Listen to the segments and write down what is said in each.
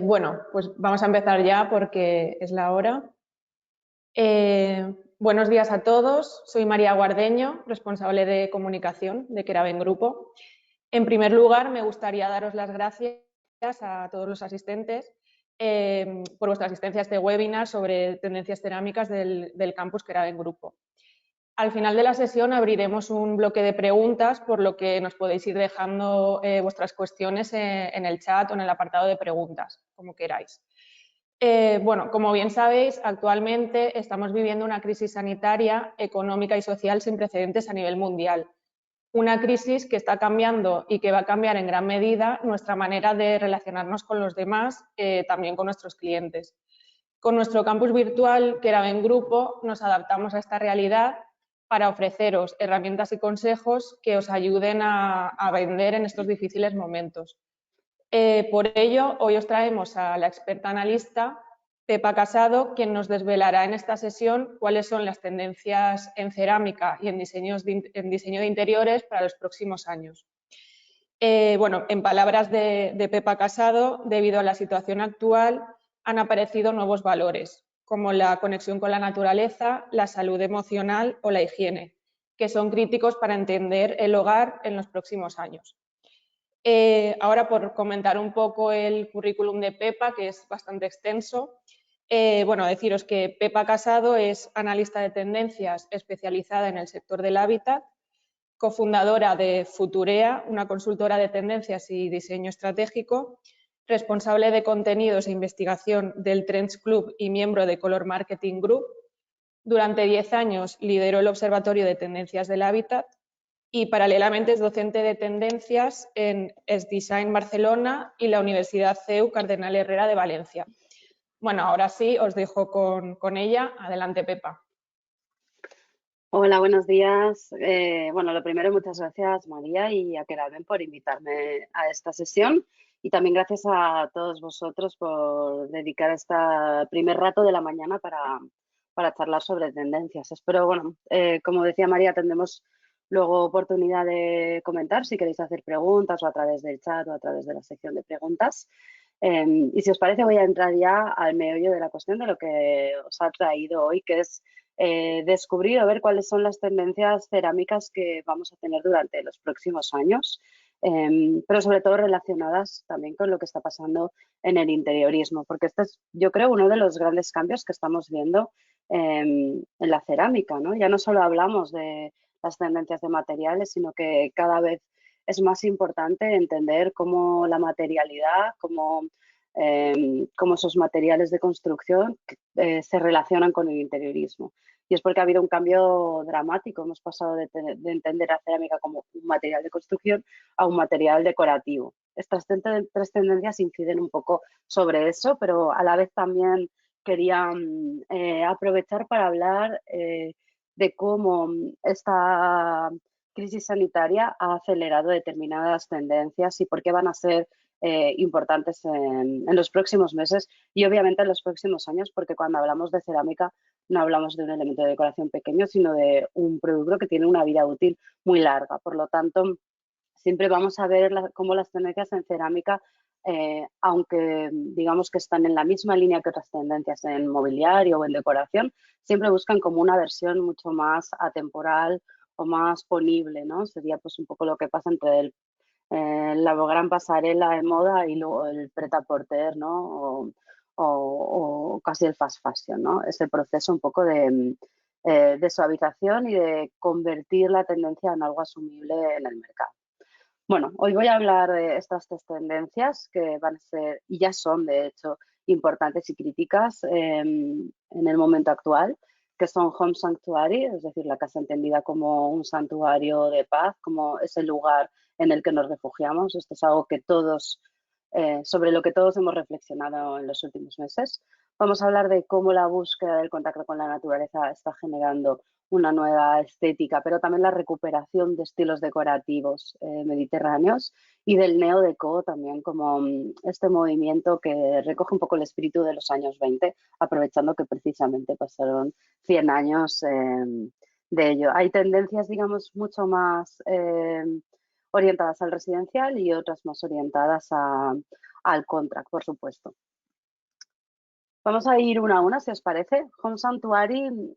Bueno, pues vamos a empezar ya porque es la hora. Buenos días a todos. Soy María Guardeño, responsable de comunicación de Keraben Grupo. En primer lugar, me gustaría daros las gracias a todos los asistentes por vuestra asistencia a este webinar sobre tendencias cerámicas del campus Keraben Grupo. Al final de la sesión abriremos un bloque de preguntas, por lo que nos podéis ir dejando vuestras cuestiones en el chat o en el apartado de preguntas, como queráis. Bueno, como bien sabéis, actualmente estamos viviendo una crisis sanitaria, económica y social sin precedentes a nivel mundial. Una crisis que está cambiando y que va a cambiar en gran medida nuestra manera de relacionarnos con los demás, también con nuestros clientes. Con nuestro campus virtual, Keraben Grupo, nos adaptamos a esta realidad para ofreceros herramientas y consejos que os ayuden a vender en estos difíciles momentos. Por ello, hoy os traemos a la experta analista Pepa Casado, quien nos desvelará en esta sesión cuáles son las tendencias en cerámica y en diseño de interiores para los próximos años. Bueno, en palabras de Pepa Casado, debido a la situación actual, han aparecido nuevos valores, como la conexión con la naturaleza, la salud emocional o la higiene, que son críticos para entender el hogar en los próximos años. Ahora, por comentar un poco el currículum de Pepa, que es bastante extenso, bueno, deciros que Pepa Casado es analista de tendencias especializada en el sector del hábitat, cofundadora de Futurea, una consultora de tendencias y diseño estratégico, responsable de contenidos e investigación del Trends Club y miembro de Color Marketing Group. Durante 10 años lideró el Observatorio de Tendencias del Hábitat y paralelamente es docente de tendencias en S-Design Barcelona y la Universidad CEU Cardenal Herrera de Valencia. Bueno, ahora sí, os dejo con ella. Adelante, Pepa. Hola, buenos días. Bueno, lo primero, muchas gracias María y a Keraben por invitarme a esta sesión y también gracias a todos vosotros por dedicar este primer rato de la mañana para charlar sobre tendencias. Espero, bueno, como decía María, tendremos luego oportunidad de comentar si queréis hacer preguntas o a través del chat o a través de la sección de preguntas. Y si os parece, voy a entrar ya al meollo de la cuestión de lo que os ha traído hoy, que es descubrir o ver cuáles son las tendencias cerámicas que vamos a tener durante los próximos años, pero sobre todo relacionadas también con lo que está pasando en el interiorismo, porque este es, yo creo, uno de los grandes cambios que estamos viendo en la cerámica, ¿no? Ya no solo hablamos de las tendencias de materiales, sino que cada vez es más importante entender cómo la materialidad, cómo esos materiales de construcción se relacionan con el interiorismo. Y es porque ha habido un cambio dramático. Hemos pasado de entender la cerámica como un material de construcción a un material decorativo. Estas tres tendencias inciden un poco sobre eso, pero a la vez también quería aprovechar para hablar de cómo esta crisis sanitaria ha acelerado determinadas tendencias y por qué van a ser importantes en los próximos meses y obviamente en los próximos años, porque cuando hablamos de cerámica no hablamos de un elemento de decoración pequeño, sino de un producto que tiene una vida útil muy larga. Por lo tanto, siempre vamos a ver cómo las tendencias en cerámica, aunque digamos que están en la misma línea que otras tendencias en mobiliario o en decoración, siempre buscan como una versión mucho más atemporal o más ponible, ¿no? Sería pues un poco lo que pasa entre la gran pasarela de moda y luego el pret-à-porter, ¿no? O casi el fast fashion, ¿no? Ese proceso un poco de suavización y de convertir la tendencia en algo asumible en el mercado. Bueno, hoy voy a hablar de estas tres tendencias que van a ser, y ya son de hecho, importantes y críticas en el momento actual, que son Home Sanctuary, es decir, la casa entendida como un santuario de paz, como ese lugar en el que nos refugiamos. Esto es algo que todos, sobre lo que todos hemos reflexionado en los últimos meses. Vamos a hablar de cómo la búsqueda del contacto con la naturaleza está generando una nueva estética, pero también la recuperación de estilos decorativos mediterráneos y del neodeco también como este movimiento que recoge un poco el espíritu de los años 20, aprovechando que precisamente pasaron 100 años de ello. Hay tendencias, digamos, mucho más orientadas al residencial y otras más orientadas al contract, por supuesto. Vamos a ir una a una, si os parece. Home Sanctuary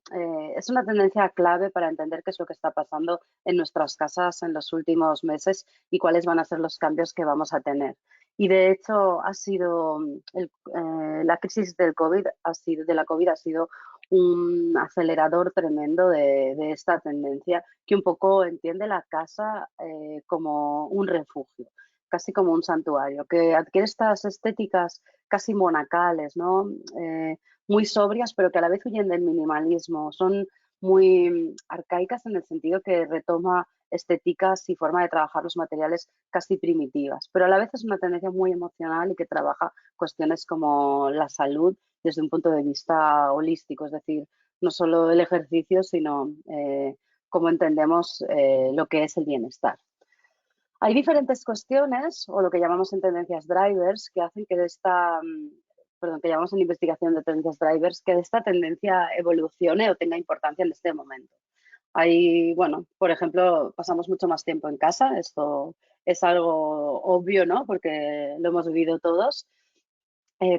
es una tendencia clave para entender qué es lo que está pasando en nuestras casas en los últimos meses y cuáles van a ser los cambios que vamos a tener. Y de hecho, ha sido la crisis del COVID de la COVID ha sido un acelerador tremendo de esta tendencia que un poco entiende la casa como un refugio, casi como un santuario, que adquiere estas estéticas casi monacales, ¿no? Muy sobrias, pero que a la vez huyen del minimalismo. Son muy arcaicas en el sentido que retoma estéticas y forma de trabajar los materiales casi primitivas, pero a la vez es una tendencia muy emocional y que trabaja cuestiones como la salud desde un punto de vista holístico, es decir, no solo el ejercicio, sino cómo entendemos lo que es el bienestar. Hay diferentes cuestiones, o lo que llamamos en tendencias drivers, que hacen que que llamamos en investigación de tendencias drivers, que esta tendencia evolucione o tenga importancia en este momento. Bueno, por ejemplo, pasamos mucho más tiempo en casa, esto es algo obvio, ¿no? Porque lo hemos vivido todos,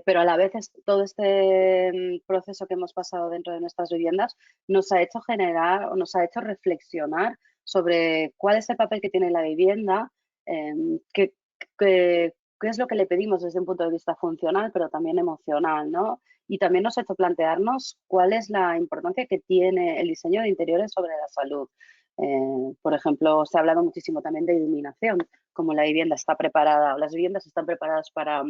pero a la vez todo este proceso que hemos pasado dentro de nuestras viviendas nos ha hecho generar o nos ha hecho reflexionar sobre cuál es el papel que tiene la vivienda, qué, qué es lo que le pedimos desde un punto de vista funcional, pero también emocional, ¿no? Y también nos ha hecho plantearnos cuál es la importancia que tiene el diseño de interiores sobre la salud. Por ejemplo, se ha hablado muchísimo también de iluminación, como la vivienda está preparada, o las viviendas están preparadas para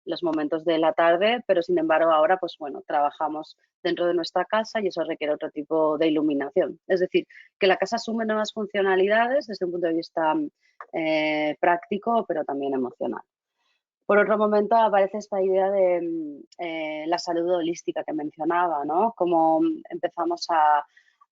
los momentos de la tarde, pero sin embargo ahora, pues bueno, trabajamos dentro de nuestra casa y eso requiere otro tipo de iluminación. Es decir, que la casa asume nuevas funcionalidades desde un punto de vista práctico, pero también emocional. Por otro momento aparece esta idea de la salud holística que mencionaba, ¿no? Cómo empezamos a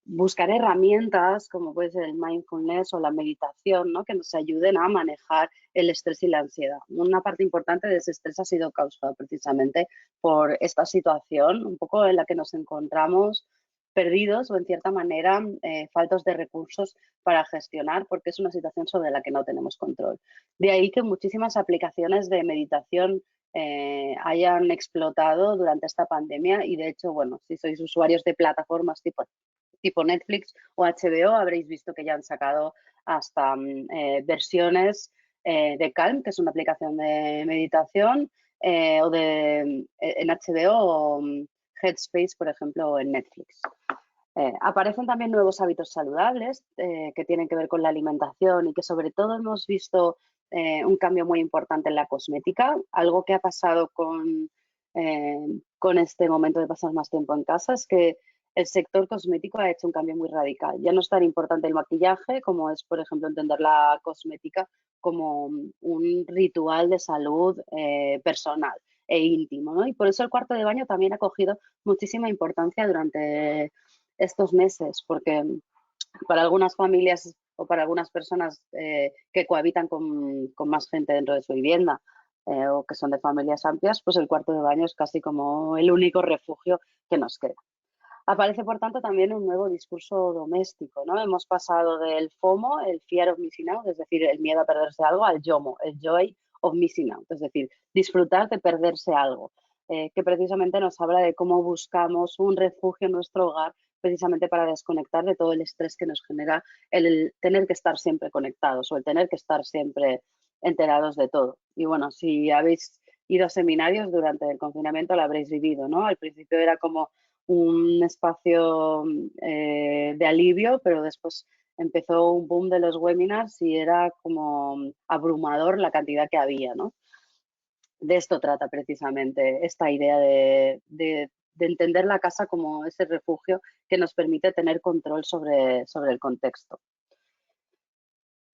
buscar herramientas como puede ser el mindfulness o la meditación, ¿no? Que nos ayuden a manejar el estrés y la ansiedad. Una parte importante de ese estrés ha sido causada precisamente por esta situación un poco en la que nos encontramos perdidos o en cierta manera faltos de recursos para gestionar porque es una situación sobre la que no tenemos control. De ahí que muchísimas aplicaciones de meditación hayan explotado durante esta pandemia y de hecho, bueno, si sois usuarios de plataformas tipo Netflix o HBO, habréis visto que ya han sacado hasta versiones de Calm, que es una aplicación de meditación, o en HBO o Headspace, por ejemplo, en Netflix. Aparecen también nuevos hábitos saludables que tienen que ver con la alimentación y que sobre todo hemos visto un cambio muy importante en la cosmética, algo que ha pasado con este momento de pasar más tiempo en casa, es que el sector cosmético ha hecho un cambio muy radical. Ya no es tan importante el maquillaje como es, por ejemplo, entender la cosmética como un ritual de salud personal e íntimo, ¿no? Y por eso el cuarto de baño también ha cogido muchísima importancia durante estos meses, porque para algunas familias o para algunas personas que cohabitan con más gente dentro de su vivienda o que son de familias amplias, pues el cuarto de baño es casi como el único refugio que nos queda. Aparece, por tanto, también un nuevo discurso doméstico, ¿no? Hemos pasado del FOMO, el Fear of Missing Out, es decir, el miedo a perderse algo, al YOMO, el Joy of Missing Out, es decir, disfrutar de perderse algo, que precisamente nos habla de cómo buscamos un refugio en nuestro hogar precisamente para desconectar de todo el estrés que nos genera el tener que estar siempre conectados o el tener que estar siempre enterados de todo. Y bueno, si habéis ido a seminarios durante el confinamiento lo habréis vivido, ¿no? Al principio era como un espacio de alivio, pero después empezó un boom de los webinars y era como abrumador la cantidad que había, ¿no? De esto trata precisamente esta idea de entender la casa como ese refugio que nos permite tener control sobre el contexto.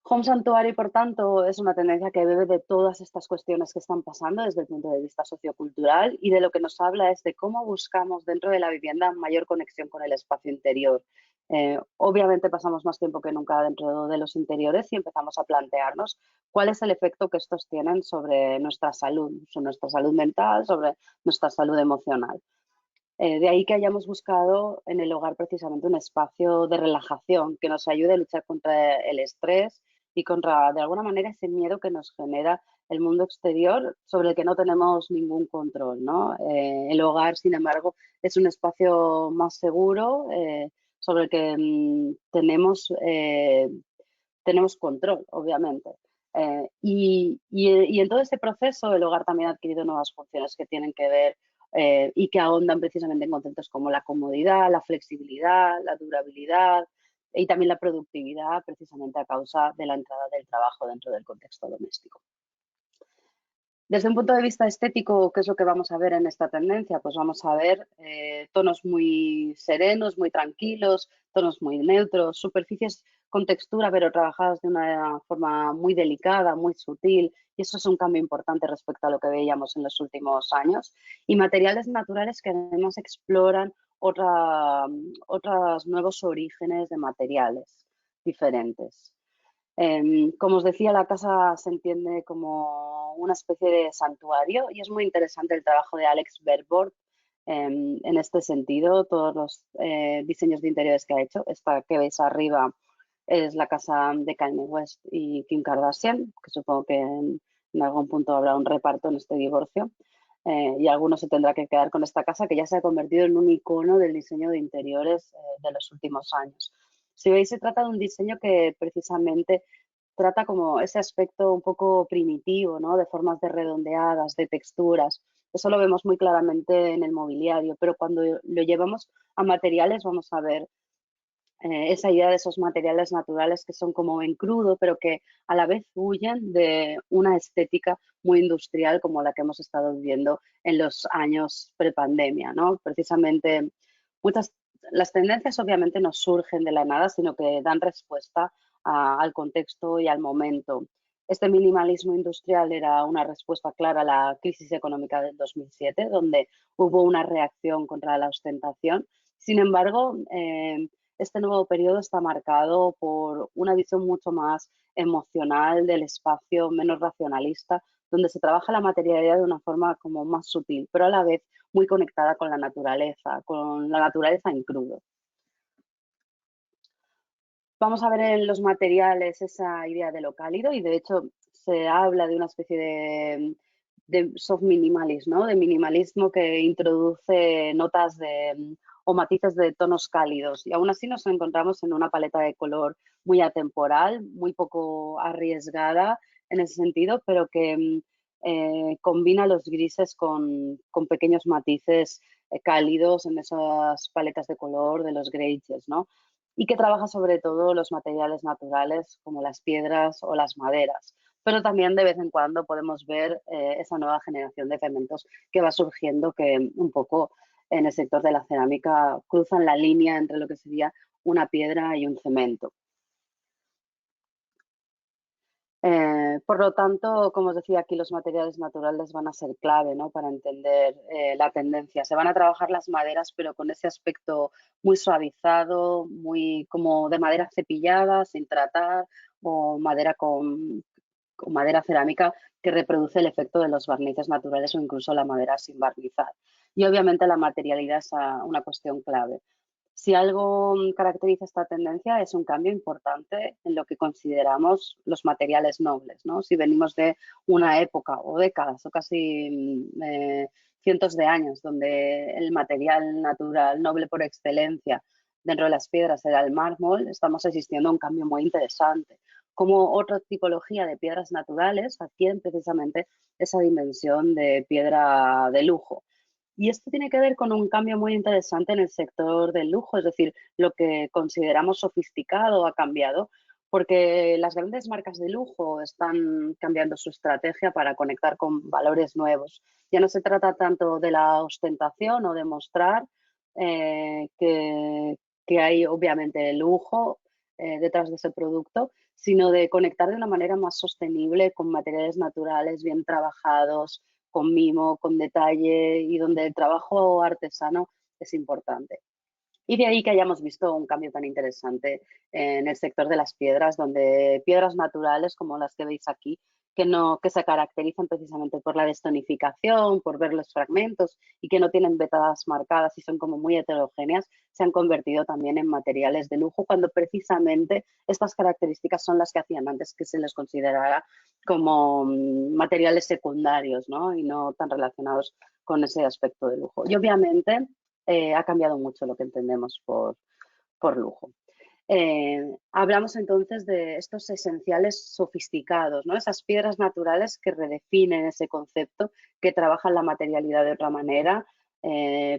Home Sanctuary, por tanto, es una tendencia que bebe de todas estas cuestiones que están pasando desde el punto de vista sociocultural y de lo que nos habla es de cómo buscamos dentro de la vivienda mayor conexión con el espacio interior. Obviamente pasamos más tiempo que nunca dentro de los interiores y empezamos a plantearnos cuál es el efecto que estos tienen sobre nuestra salud mental, sobre nuestra salud emocional. De ahí que hayamos buscado en el hogar precisamente un espacio de relajación que nos ayude a luchar contra el estrés y contra, de alguna manera, ese miedo que nos genera el mundo exterior sobre el que no tenemos ningún control, ¿no? El hogar, sin embargo, es un espacio más seguro sobre el que tenemos control, obviamente. Y en todo este proceso el hogar también ha adquirido nuevas funciones que tienen que ver y que ahondan precisamente en conceptos como la comodidad, la flexibilidad, la durabilidad y también la productividad, precisamente a causa de la entrada del trabajo dentro del contexto doméstico. Desde un punto de vista estético, ¿qué es lo que vamos a ver en esta tendencia? Pues vamos a ver tonos muy serenos, muy tranquilos, tonos muy neutros, superficies con textura pero trabajadas de una forma muy delicada, muy sutil, y eso es un cambio importante respecto a lo que veíamos en los últimos años. Y materiales naturales que además exploran otros nuevos orígenes de materiales diferentes. Como os decía, la casa se entiende como una especie de santuario y es muy interesante el trabajo de Alex Berbord en este sentido. Todos los diseños de interiores que ha hecho, esta que veis arriba es la casa de Kanye West y Kim Kardashian, que supongo que en algún punto habrá un reparto en este divorcio. Y alguno se tendrá que quedar con esta casa que ya se ha convertido en un icono del diseño de interiores de los últimos años. Si veis, se trata de un diseño que precisamente trata como ese aspecto un poco primitivo, ¿no? De formas de redondeadas, de texturas. Eso lo vemos muy claramente en el mobiliario, pero cuando lo llevamos a materiales vamos a ver esa idea de esos materiales naturales que son como en crudo, pero que a la vez huyen de una estética muy industrial como la que hemos estado viviendo en los años prepandemia, ¿no? Precisamente las tendencias obviamente no surgen de la nada, sino que dan respuesta al contexto y al momento. Este minimalismo industrial era una respuesta clara a la crisis económica del 2007, donde hubo una reacción contra la ostentación. Sin embargo, este nuevo periodo está marcado por una visión mucho más emocional del espacio, menos racionalista, donde se trabaja la materialidad de una forma como más sutil, pero a la vez muy conectada con la naturaleza en crudo. Vamos a ver en los materiales esa idea de lo cálido y de hecho se habla de una especie de soft minimalism, ¿no? De minimalismo que introduce notas o matices de tonos cálidos y aún así nos encontramos en una paleta de color muy atemporal, muy poco arriesgada en ese sentido, pero que combina los grises con pequeños matices cálidos en esas paletas de color de los greyes, ¿no? Y que trabaja sobre todo los materiales naturales como las piedras o las maderas. Pero también de vez en cuando podemos ver esa nueva generación de cementos que va surgiendo que un poco en el sector de la cerámica cruzan la línea entre lo que sería una piedra y un cemento. Por lo tanto, como os decía, aquí los materiales naturales van a ser clave, ¿no? Para entender la tendencia. Se van a trabajar las maderas, pero con ese aspecto muy suavizado, muy como de madera cepillada, sin tratar, o madera con madera cerámica que reproduce el efecto de los barnices naturales o incluso la madera sin barnizar. Y obviamente la materialidad es una cuestión clave. Si algo caracteriza esta tendencia es un cambio importante en lo que consideramos los materiales nobles, ¿no? Si venimos de una época o décadas o casi cientos de años donde el material natural noble por excelencia dentro de las piedras era el mármol, estamos asistiendo a un cambio muy interesante. Como otra tipología de piedras naturales adquieren precisamente esa dimensión de piedra de lujo. Y esto tiene que ver con un cambio muy interesante en el sector del lujo, es decir, lo que consideramos sofisticado ha cambiado, porque las grandes marcas de lujo están cambiando su estrategia para conectar con valores nuevos. Ya no se trata tanto de la ostentación o de mostrar que hay obviamente lujo detrás de ese producto, sino de conectar de una manera más sostenible con materiales naturales bien trabajados, con mimo, con detalle y donde el trabajo artesano es importante. Y de ahí que hayamos visto un cambio tan interesante en el sector de las piedras, donde piedras naturales como las que veis aquí que se caracterizan precisamente por la destonificación, por ver los fragmentos y que no tienen vetas marcadas y son como muy heterogéneas, se han convertido también en materiales de lujo cuando precisamente estas características son las que hacían antes que se les considerara como materiales secundarios, ¿no? Y no tan relacionados con ese aspecto de lujo. Y obviamente ha cambiado mucho lo que entendemos por lujo. Hablamos entonces de estos esenciales sofisticados, ¿no? Esas piedras naturales que redefinen ese concepto, que trabajan la materialidad de otra manera.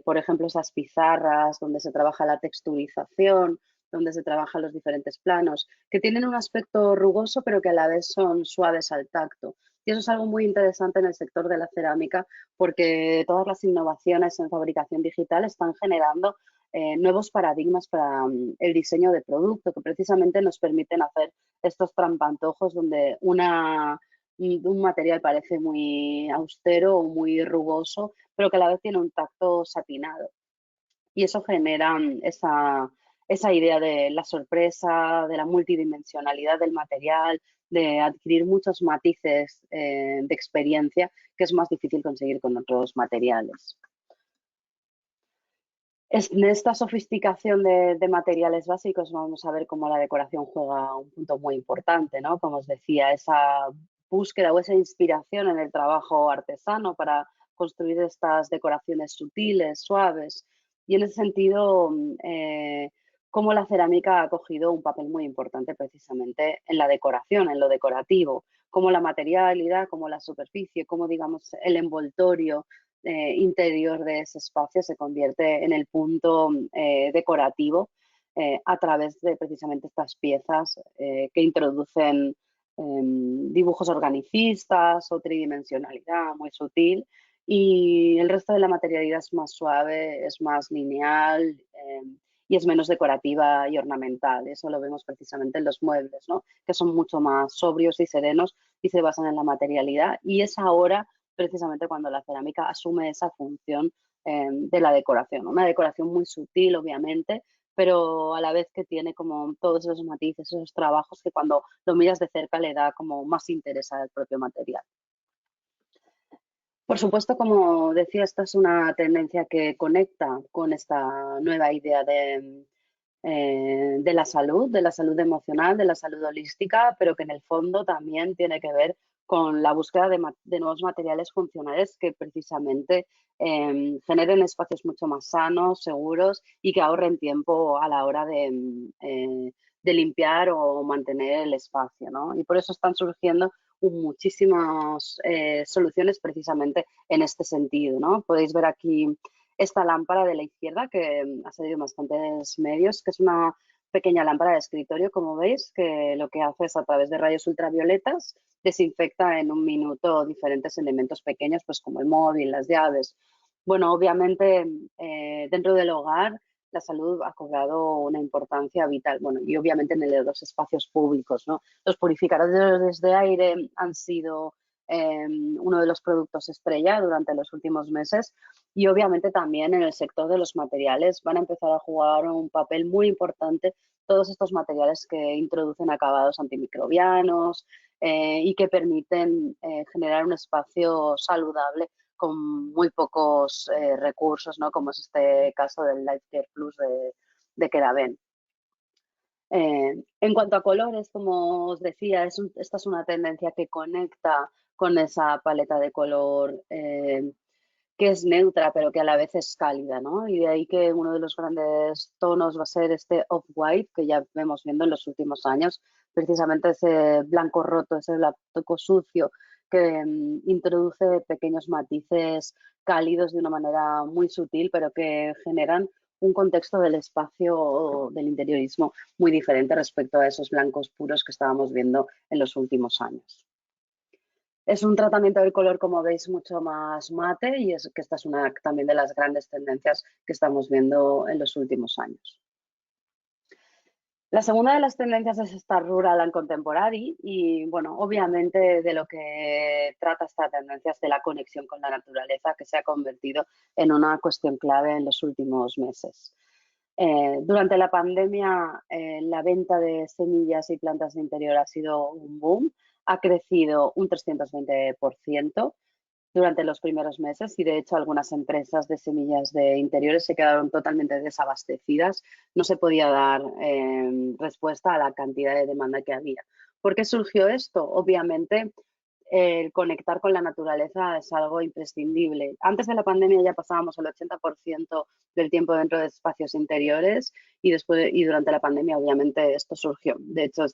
Por ejemplo, esas pizarras donde se trabaja la texturización, donde se trabajan los diferentes planos, que tienen un aspecto rugoso pero que a la vez son suaves al tacto. Y eso es algo muy interesante en el sector de la cerámica porque todas las innovaciones en fabricación digital están generando nuevos paradigmas para el diseño de producto que precisamente nos permiten hacer estos trampantojos donde un material parece muy austero o muy rugoso, pero que a la vez tiene un tacto satinado. Y eso genera esa idea de la sorpresa, de la multidimensionalidad del material, de adquirir muchos matices de experiencia que es más difícil conseguir con otros materiales. En esta sofisticación de materiales básicos vamos a ver cómo la decoración juega un punto muy importante, ¿no? Como os decía, esa búsqueda o esa inspiración en el trabajo artesano para construir estas decoraciones sutiles, suaves. Y en ese sentido, cómo la cerámica ha cogido un papel muy importante precisamente en la decoración, en lo decorativo, cómo la materialidad, cómo la superficie, cómo digamos el envoltorio interior de ese espacio se convierte en el punto decorativo a través de precisamente estas piezas que introducen dibujos organicistas o tridimensionalidad muy sutil y el resto de la materialidad es más suave, es más lineal y es menos decorativa y ornamental. Eso lo vemos precisamente en los muebles, ¿no? Que son mucho más sobrios y serenos y se basan en la materialidad y es ahora precisamente cuando la cerámica asume esa función de la decoración. Una decoración muy sutil, obviamente, pero a la vez que tiene como todos esos matices, esos trabajos que cuando lo miras de cerca le da como más interés al propio material. Por supuesto, como decía, esta es una tendencia que conecta con esta nueva idea de la salud emocional, de la salud holística, pero que en el fondo también tiene que ver con la búsqueda de nuevos materiales funcionales que precisamente generen espacios mucho más sanos, seguros y que ahorren tiempo a la hora de limpiar o mantener el espacio, ¿no? Y por eso están surgiendo muchísimas soluciones precisamente en este sentido, ¿no? Podéis ver aquí esta lámpara de la izquierda que ha salido en bastantes medios, que es una pequeña lámpara de escritorio, como veis, que lo que hace es a través de rayos ultravioletas desinfecta en un minuto diferentes elementos pequeños, pues como el móvil, las llaves. Bueno, obviamente dentro del hogar la salud ha cobrado una importancia vital, bueno, y obviamente en los espacios públicos, ¿no? Los purificadores de aire han sido uno de los productos estrella durante los últimos meses y obviamente también en el sector de los materiales van a empezar a jugar un papel muy importante todos estos materiales que introducen acabados antimicrobianos y que permiten generar un espacio saludable con muy pocos recursos, ¿no? Como es este caso del Life Care Plus de Keraben. En cuanto a colores, como os decía, esta es una tendencia que conecta con esa paleta de color que es neutra, pero que a la vez es cálida, ¿no? Y de ahí que uno de los grandes tonos va a ser este off-white, que ya vemos viendo en los últimos años, precisamente ese blanco roto, ese blanco sucio, que introduce pequeños matices cálidos de una manera muy sutil, pero que generan un contexto del espacio del interiorismo muy diferente respecto a esos blancos puros que estábamos viendo en los últimos años. Es un tratamiento del color, como veis, mucho más mate y es que esta es una también de las grandes tendencias que estamos viendo en los últimos años. La segunda de las tendencias es esta rural and contemporary y, bueno, obviamente de lo que trata esta tendencia es de la conexión con la naturaleza que se ha convertido en una cuestión clave en los últimos meses. Durante la pandemia, la venta de semillas y plantas de interior ha sido un boom. ha crecido un 320% durante los primeros meses y de hecho algunas empresas de semillas de interiores se quedaron totalmente desabastecidas. No se podía dar respuesta a la cantidad de demanda que había. ¿Por qué surgió esto? Obviamente el conectar con la naturaleza es algo imprescindible. Antes de la pandemia ya pasábamos el 80% del tiempo dentro de espacios interiores y durante la pandemia obviamente esto surgió. De hecho,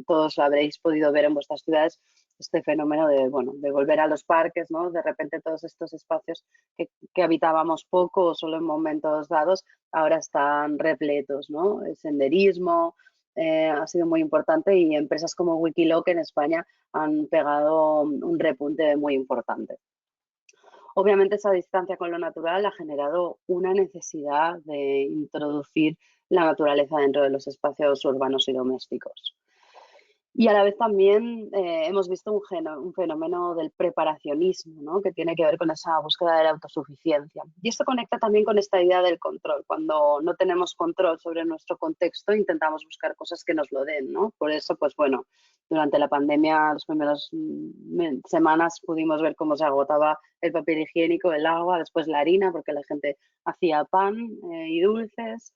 todos lo habréis podido ver en vuestras ciudades, este fenómeno de, bueno, de volver a los parques, ¿no? De repente todos estos espacios que habitábamos poco o solo en momentos dados, ahora están repletos, ¿no? El senderismo ha sido muy importante y empresas como Wikiloc en España han pegado un repunte muy importante. Obviamente esa distancia con lo natural ha generado una necesidad de introducir la naturaleza dentro de los espacios urbanos y domésticos. Y a la vez también hemos visto un fenómeno del preparacionismo, ¿no? Que tiene que ver con esa búsqueda de la autosuficiencia. Y esto conecta también con esta idea del control. Cuando no tenemos control sobre nuestro contexto, intentamos buscar cosas que nos lo den, ¿no? Por eso, pues bueno, durante la pandemia, las primeras semanas pudimos ver cómo se agotaba el papel higiénico, el agua, después la harina, porque la gente hacía pan y dulces.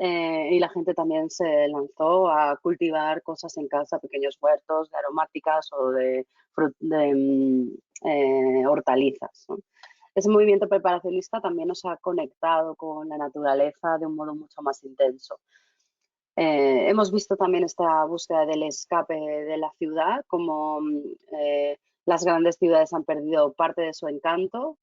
Y la gente también se lanzó a cultivar cosas en casa, pequeños huertos de aromáticas o de hortalizas, ¿no? Ese movimiento preparacionista también nos ha conectado con la naturaleza de un modo mucho más intenso. Hemos visto también esta búsqueda del escape de la ciudad, como las grandes ciudades han perdido parte de su encanto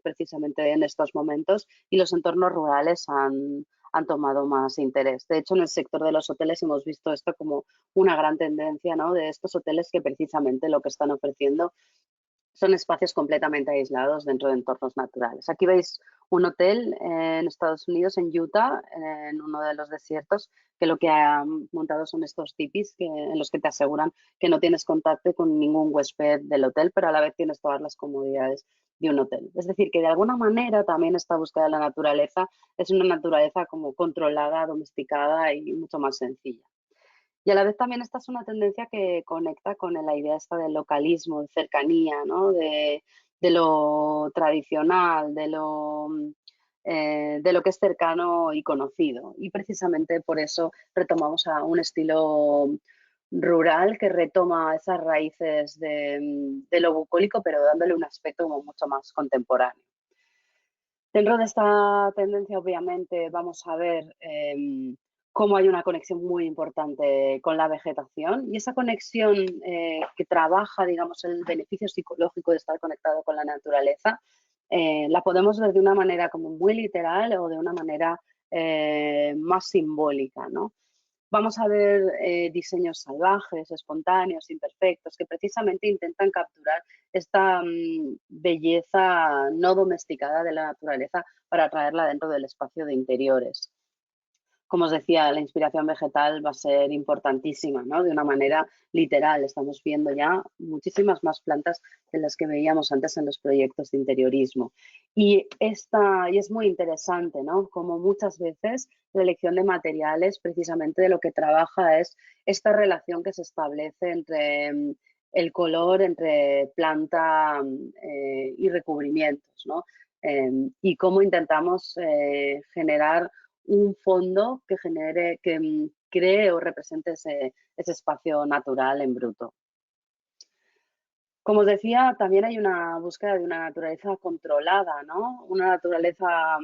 precisamente en estos momentos y los entornos rurales han tomado más interés. De hecho, en el sector de los hoteles hemos visto esto como una gran tendencia, ¿no? De estos hoteles que precisamente lo que están ofreciendo son espacios completamente aislados dentro de entornos naturales. Aquí veis un hotel en Estados Unidos, en Utah, en uno de los desiertos, que lo que ha montado son estos tipis en los que te aseguran que no tienes contacto con ningún huésped del hotel, pero a la vez tienes todas las comodidades de un hotel. Es decir, que de alguna manera también esta búsqueda de la naturaleza es una naturaleza como controlada, domesticada y mucho más sencilla. Y a la vez también esta es una tendencia que conecta con la idea esta del localismo, de cercanía, ¿no? De lo tradicional, de lo que es cercano y conocido. Y precisamente por eso retomamos a un estilo rural que retoma esas raíces de lo bucólico, pero dándole un aspecto como mucho más contemporáneo. Dentro de esta tendencia, obviamente, vamos a ver cómo hay una conexión muy importante con la vegetación y esa conexión que trabaja, digamos, el beneficio psicológico de estar conectado con la naturaleza, la podemos ver de una manera como muy literal o de una manera más simbólica, ¿no? Vamos a ver diseños salvajes, espontáneos, imperfectos, que precisamente intentan capturar esta belleza no domesticada de la naturaleza para traerla dentro del espacio de interiores. Como os decía, la inspiración vegetal va a ser importantísima, ¿no? De una manera literal. Estamos viendo ya muchísimas más plantas de las que veíamos antes en los proyectos de interiorismo. Y es muy interesante, ¿no? Como muchas veces la elección de materiales precisamente de lo que trabaja es esta relación que se establece entre el color, entre planta y recubrimientos, ¿no? Y cómo intentamos generar un fondo que genere, que cree o represente ese espacio natural en bruto. Como os decía, también hay una búsqueda de una naturaleza controlada, ¿no? Una naturaleza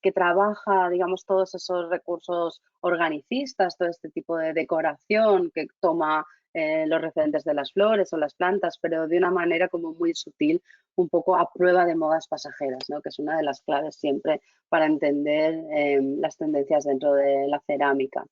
que trabaja, digamos, todos esos recursos organicistas, todo este tipo de decoración que toma los referentes de las flores o las plantas, pero de una manera como muy sutil, un poco a prueba de modas pasajeras, ¿no? Que es una de las claves siempre para entender las tendencias dentro de la cerámica.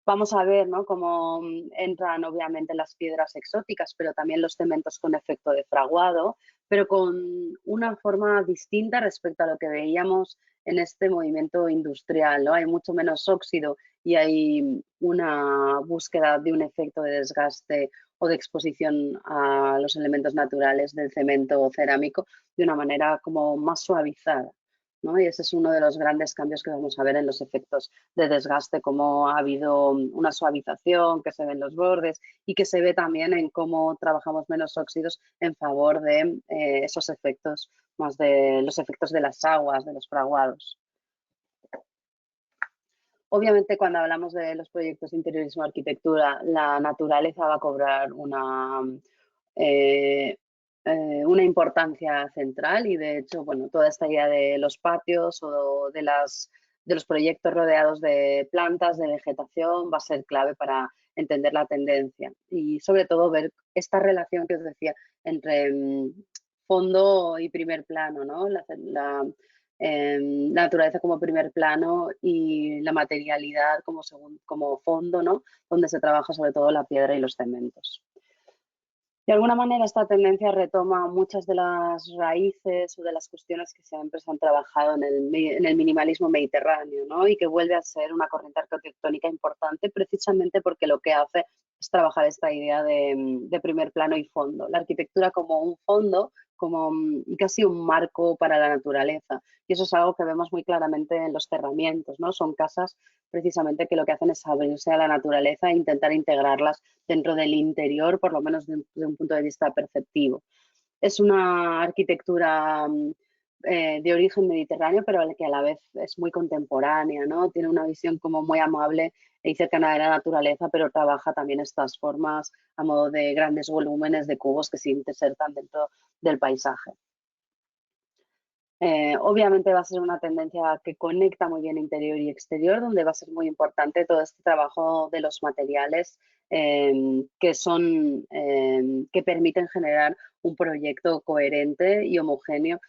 Vamos a ver, ¿no? Cómo entran obviamente las piedras exóticas, pero también los cementos con efecto de fraguado, pero con una forma distinta respecto a lo que veíamos en este movimiento industrial, ¿no? Hay mucho menos óxido y hay una búsqueda de un efecto de desgaste o de exposición a los elementos naturales del cemento cerámico de una manera como más suavizada. ¿no? Y ese es uno de los grandes cambios que vamos a ver en los efectos de desgaste, como ha habido una suavización que se ve en los bordes y que se ve también en cómo trabajamos menos óxidos en favor de esos efectos, más de los efectos de las aguas, de los fraguados. Obviamente, cuando hablamos de los proyectos de interiorismo arquitectura, la naturaleza va a cobrar eh, una importancia central y, de hecho, bueno, toda esta idea de los patios o de los proyectos rodeados de plantas, de vegetación, va a ser clave para entender la tendencia y, sobre todo, ver esta relación que os decía entre fondo y primer plano, ¿no? La naturaleza como primer plano y la materialidad como fondo, ¿no? Donde se trabaja sobre todo la piedra y los cementos. De alguna manera, esta tendencia retoma muchas de las raíces o de las cuestiones que siempre se han trabajado en el minimalismo mediterráneo, ¿no? Y que vuelve a ser una corriente arquitectónica importante precisamente porque lo que hace es trabajar esta idea de primer plano y fondo. La arquitectura como un fondo, como casi un marco para la naturaleza. Y eso es algo que vemos muy claramente en los cerramientos, ¿no? Son casas precisamente que lo que hacen es abrirse a la naturaleza e intentar integrarlas dentro del interior, por lo menos de un punto de vista perceptivo. Es una arquitectura de origen mediterráneo, pero que a la vez es muy contemporánea, ¿no? Tiene una visión como muy amable y cercana de la naturaleza, pero trabaja también estas formas a modo de grandes volúmenes de cubos que se insertan dentro del paisaje. Obviamente va a ser una tendencia que conecta muy bien interior y exterior, donde va a ser muy importante todo este trabajo de los materiales que permiten generar un proyecto coherente y homogéneo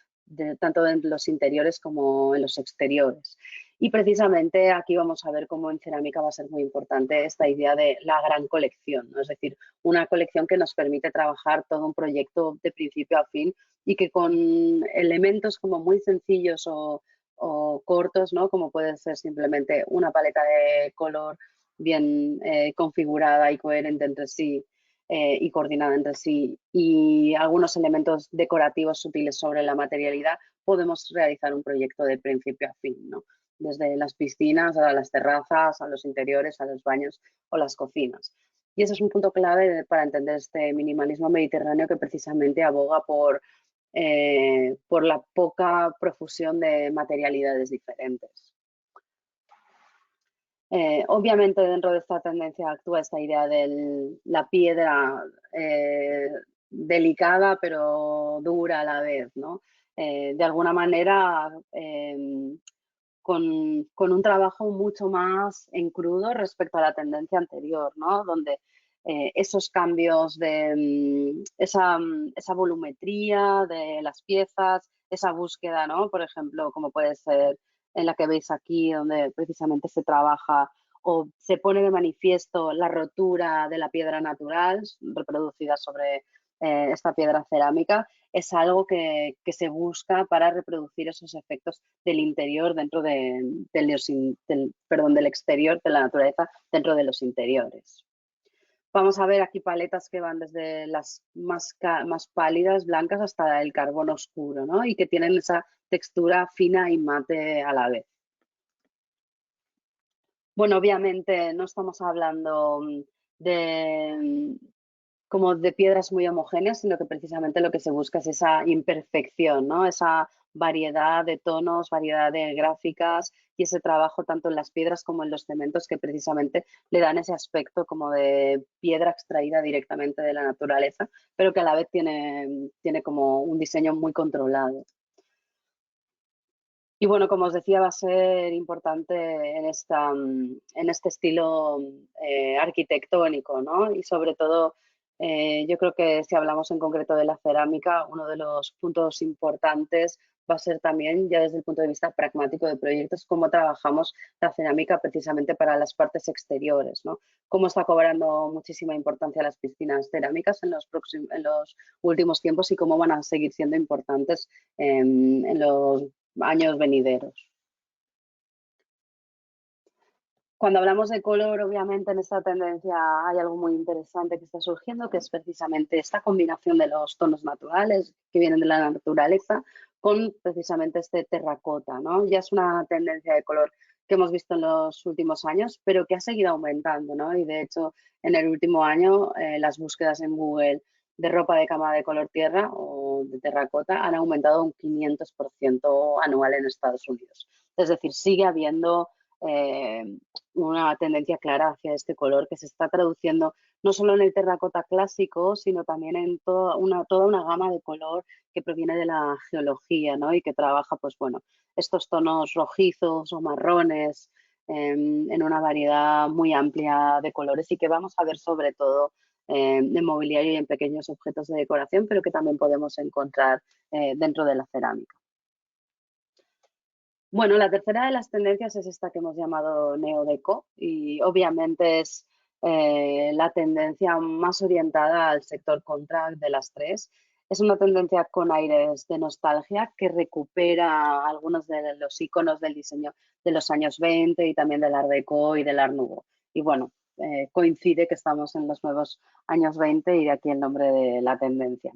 tanto en los interiores como en los exteriores. Y precisamente aquí vamos a ver cómo en cerámica va a ser muy importante esta idea de la gran colección, ¿no? Es decir, una colección que nos permite trabajar todo un proyecto de principio a fin y que con elementos como muy sencillos o cortos, ¿no? Como puede ser simplemente una paleta de color bien configurada y coherente entre sí y coordinada entre sí y algunos elementos decorativos sutiles sobre la materialidad, podemos realizar un proyecto de principio a fin, ¿no? Desde las piscinas a las terrazas, a los interiores, a los baños o las cocinas. Y ese es un punto clave para entender este minimalismo mediterráneo que precisamente aboga por la poca profusión de materialidades diferentes. Obviamente dentro de esta tendencia actúa esta idea de la piedra delicada pero dura a la vez, ¿no? De alguna manera con un trabajo mucho más en crudo respecto a la tendencia anterior, ¿no? Donde esos cambios de esa volumetría de las piezas, esa búsqueda, ¿no? Por ejemplo, como puede ser en la que veis aquí, donde precisamente se trabaja o se pone de manifiesto la rotura de la piedra natural reproducida sobre esta piedra cerámica, es algo que se busca para reproducir esos efectos del interior dentro del exterior, de la naturaleza dentro de los interiores. Vamos a ver aquí paletas que van desde las más pálidas, blancas, hasta el carbón oscuro, ¿no? Y que tienen esa textura fina y mate a la vez. Bueno, obviamente no estamos hablando como de piedras muy homogéneas, sino que precisamente lo que se busca es esa imperfección, ¿no? Esa variedad de tonos, variedad de gráficas y ese trabajo tanto en las piedras como en los cementos que precisamente le dan ese aspecto como de piedra extraída directamente de la naturaleza, pero que a la vez tiene como un diseño muy controlado. Y bueno, como os decía, va a ser importante en este estilo arquitectónico, ¿no? Y sobre todo, yo creo que si hablamos en concreto de la cerámica, uno de los puntos importantes va a ser también, ya desde el punto de vista pragmático de proyectos, cómo trabajamos la cerámica precisamente para las partes exteriores, ¿no? Cómo está cobrando muchísima importancia las piscinas cerámicas en los últimos tiempos y cómo van a seguir siendo importantes en los años venideros. Cuando hablamos de color, obviamente en esta tendencia hay algo muy interesante que está surgiendo, que es precisamente esta combinación de los tonos naturales que vienen de la naturaleza con precisamente este terracota, ¿no? Ya es una tendencia de color que hemos visto en los últimos años, pero que ha seguido aumentando, ¿no? Y de hecho, en el último año, las búsquedas en Google de ropa de cama de color tierra o de terracota han aumentado un 500% anual en Estados Unidos. Es decir, sigue habiendo eh, una tendencia clara hacia este color que se está traduciendo no solo en el terracota clásico, sino también en toda una gama de color que proviene de la geología, ¿no? Y que trabaja, pues bueno, estos tonos rojizos o marrones en una variedad muy amplia de colores y que vamos a ver sobre todo en mobiliario y en pequeños objetos de decoración, pero que también podemos encontrar dentro de la cerámica. Bueno, la tercera de las tendencias es esta que hemos llamado neodeco y obviamente es la tendencia más orientada al sector contract de las tres. Es una tendencia con aires de nostalgia que recupera algunos de los iconos del diseño de los años 20 y también del Art Deco y del Art Nouveau. Y bueno, coincide que estamos en los nuevos años 20 y de aquí el nombre de la tendencia.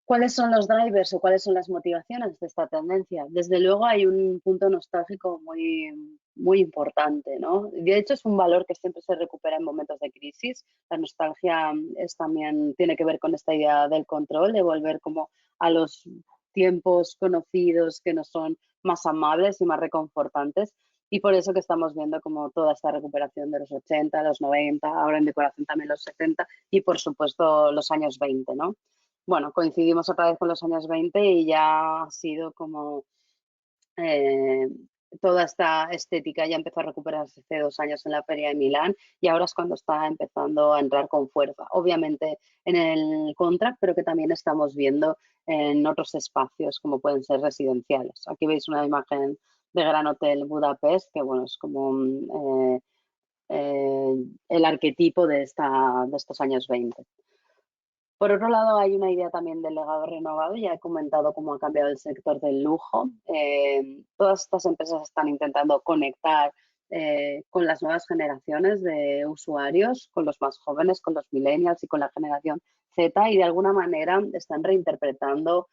¿Cuáles son los drivers o cuáles son las motivaciones de esta tendencia? Desde luego hay un punto nostálgico muy importante, ¿no? De hecho, es un valor que siempre se recupera en momentos de crisis. La nostalgia también tiene que ver con esta idea del control, de volver como a los tiempos conocidos que nos son más amables y más reconfortantes. Y por eso que estamos viendo como toda esta recuperación de los 80, los 90, ahora en decoración también los 70 y por supuesto los años 20, ¿no? Bueno, coincidimos otra vez con los años 20 y ya ha sido como eh, toda esta estética ya empezó a recuperarse hace 2 años en la Feria de Milán y ahora es cuando está empezando a entrar con fuerza. Obviamente en el contract, pero que también estamos viendo en otros espacios como pueden ser residenciales. Aquí veis una imagen de Gran Hotel Budapest, que bueno, es como el arquetipo de estos años 20. Por otro lado, hay una idea también del legado renovado. Ya he comentado cómo ha cambiado el sector del lujo. Todas estas empresas están intentando conectar con las nuevas generaciones de usuarios, con los más jóvenes, con los millennials y con la generación Z, y de alguna manera están reinterpretando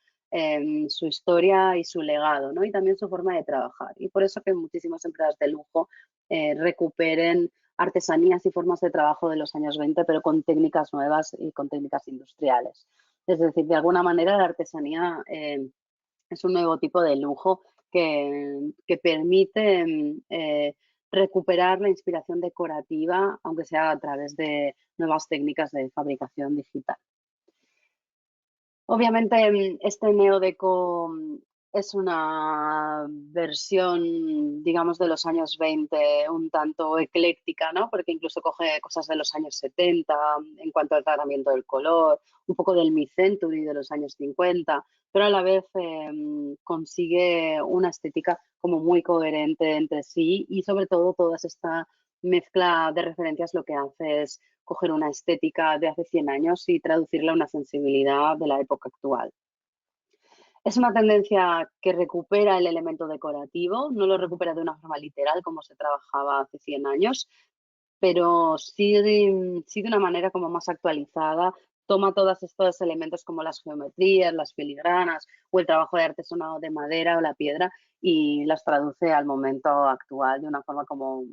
su historia y su legado, ¿no? Y también su forma de trabajar. Y por eso que muchísimas empresas de lujo recuperen artesanías y formas de trabajo de los años 20, pero con técnicas nuevas y con técnicas industriales. Es decir, de alguna manera la artesanía es un nuevo tipo de lujo que permite recuperar la inspiración decorativa, aunque sea a través de nuevas técnicas de fabricación digital. Obviamente, este neodeco es una versión, digamos, de los años 20 un tanto ecléctica, ¿no? Porque incluso coge cosas de los años 70 en cuanto al tratamiento del color, un poco del mid-century de los años 50, pero a la vez consigue una estética como muy coherente entre sí y sobre todo toda esta mezcla de referencias lo que hace es coger una estética de hace 100 años y traducirla a una sensibilidad de la época actual. Es una tendencia que recupera el elemento decorativo, no lo recupera de una forma literal como se trabajaba hace 100 años, pero sí de una manera como más actualizada, toma todos estos elementos como las geometrías, las filigranas o el trabajo de artesanado de madera o la piedra y las traduce al momento actual de una forma como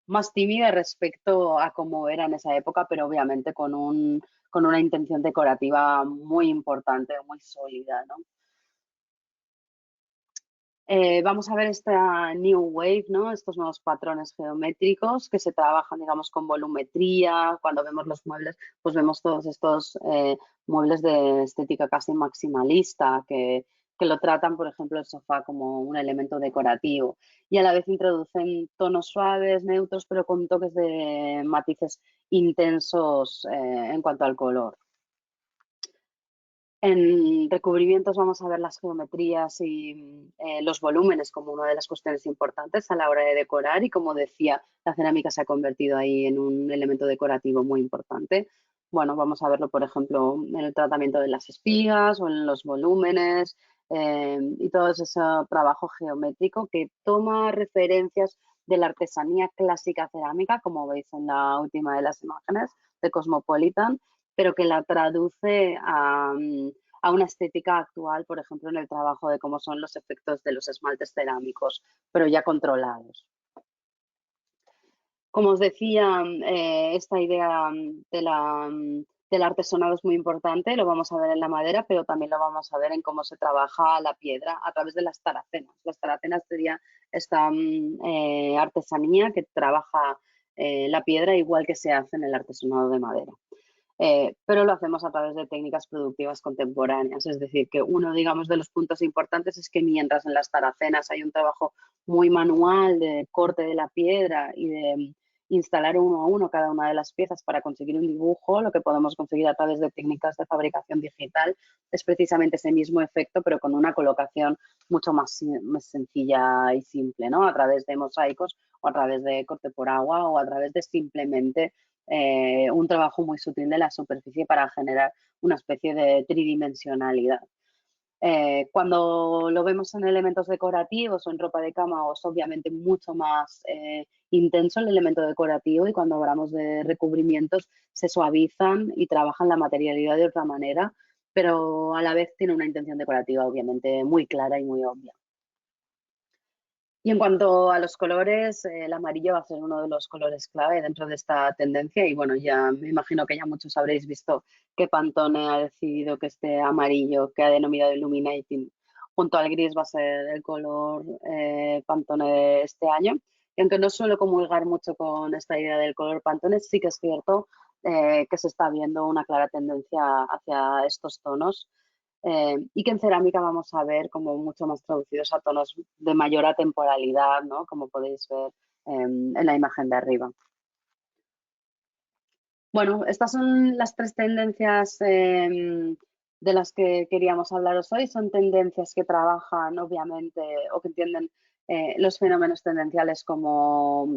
más tímida respecto a cómo era en esa época, pero obviamente con una intención decorativa muy importante, muy sólida, ¿no? Vamos a ver esta New Wave, ¿no? Estos nuevos patrones geométricos que se trabajan, digamos, con volumetría. Cuando vemos los muebles, pues vemos todos estos muebles de estética casi maximalista que lo tratan, por ejemplo, el sofá como un elemento decorativo y a la vez introducen tonos suaves, neutros, pero con toques de matices intensos en cuanto al color. En recubrimientos vamos a ver las geometrías y los volúmenes como una de las cuestiones importantes a la hora de decorar y como decía, la cerámica se ha convertido ahí en un elemento decorativo muy importante. Bueno, vamos a verlo, por ejemplo, en el tratamiento de las espigas o en los volúmenes y todo ese trabajo geométrico que toma referencias de la artesanía clásica cerámica, como veis en la última de las imágenes de Cosmopolitan, pero que la traduce a una estética actual, por ejemplo, en el trabajo de cómo son los efectos de los esmaltes cerámicos, pero ya controlados. Como os decía, esta idea del artesonado es muy importante, lo vamos a ver en la madera, pero también lo vamos a ver en cómo se trabaja la piedra a través de las taracenas. Las taracenas sería esta artesanía que trabaja la piedra igual que se hace en el artesonado de madera. Pero lo hacemos a través de técnicas productivas contemporáneas. Es decir, que uno, digamos, de los puntos importantes es que mientras en las taracenas hay un trabajo muy manual de corte de la piedra y de instalar uno a uno cada una de las piezas para conseguir un dibujo, lo que podemos conseguir a través de técnicas de fabricación digital es precisamente ese mismo efecto, pero con una colocación mucho más sencilla y simple, ¿no? A través de mosaicos o a través de corte por agua o a través de simplemente un trabajo muy sutil de la superficie para generar una especie de tridimensionalidad. Cuando lo vemos en elementos decorativos o en ropa de cama, es obviamente mucho más intenso el elemento decorativo, y cuando hablamos de recubrimientos se suavizan y trabajan la materialidad de otra manera, pero a la vez tiene una intención decorativa obviamente muy clara y muy obvia. Y en cuanto a los colores, el amarillo va a ser uno de los colores clave dentro de esta tendencia, y bueno, ya me imagino que ya muchos habréis visto que Pantone ha decidido que este amarillo, que ha denominado Illuminating, junto al gris va a ser el color Pantone de este año. Y aunque no suelo comulgar mucho con esta idea del color Pantone, sí que es cierto que se está viendo una clara tendencia hacia estos tonos, y que en cerámica vamos a ver como mucho más traducidos a tonos de mayor atemporalidad, ¿no? Como podéis ver en la imagen de arriba. Bueno, estas son las tres tendencias de las que queríamos hablaros hoy. Son tendencias que trabajan, obviamente, o que entienden los fenómenos tendenciales como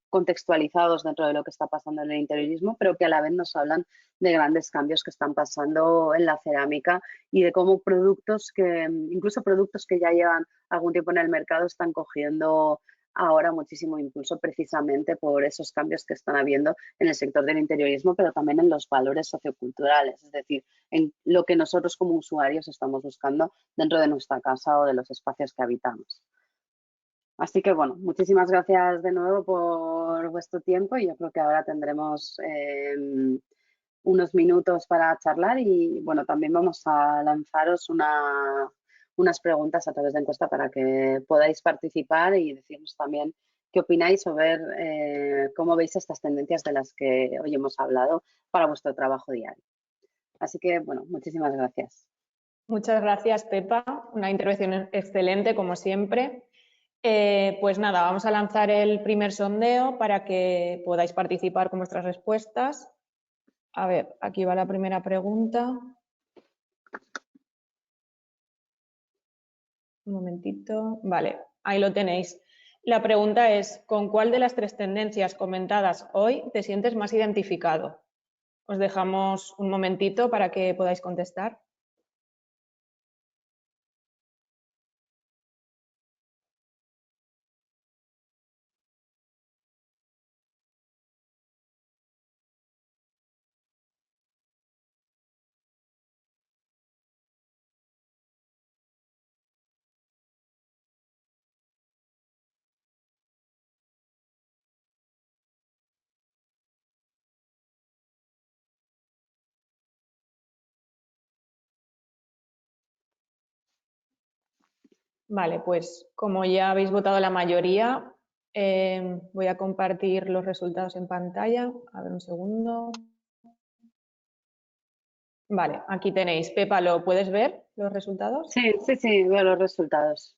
contextualizados dentro de lo que está pasando en el interiorismo, pero que a la vez nos hablan de grandes cambios que están pasando en la cerámica y de cómo productos que, incluso productos que ya llevan algún tiempo en el mercado, están cogiendo ahora muchísimo impulso precisamente por esos cambios que están habiendo en el sector del interiorismo, pero también en los valores socioculturales, es decir, en lo que nosotros como usuarios estamos buscando dentro de nuestra casa o de los espacios que habitamos. Así que bueno, muchísimas gracias de nuevo por vuestro tiempo, y yo creo que ahora tendremos unos minutos para charlar, y bueno, también vamos a lanzaros unas preguntas a través de encuesta para que podáis participar y decirnos también qué opináis o ver cómo veis estas tendencias de las que hoy hemos hablado para vuestro trabajo diario. Así que bueno, muchísimas gracias. Muchas gracias, Pepa. Una intervención excelente, como siempre. Pues nada, vamos a lanzar el primer sondeo para que podáis participar con vuestras respuestas. A ver, aquí va la primera pregunta. Un momentito. Vale, ahí lo tenéis. La pregunta es, ¿con cuál de las tres tendencias comentadas hoy te sientes más identificado? Os dejamos un momentito para que podáis contestar. Vale, pues como ya habéis votado la mayoría, voy a compartir los resultados en pantalla. A ver, un segundo. Vale, aquí tenéis. Pepa, ¿lo puedes ver, los resultados? Sí, veo los resultados.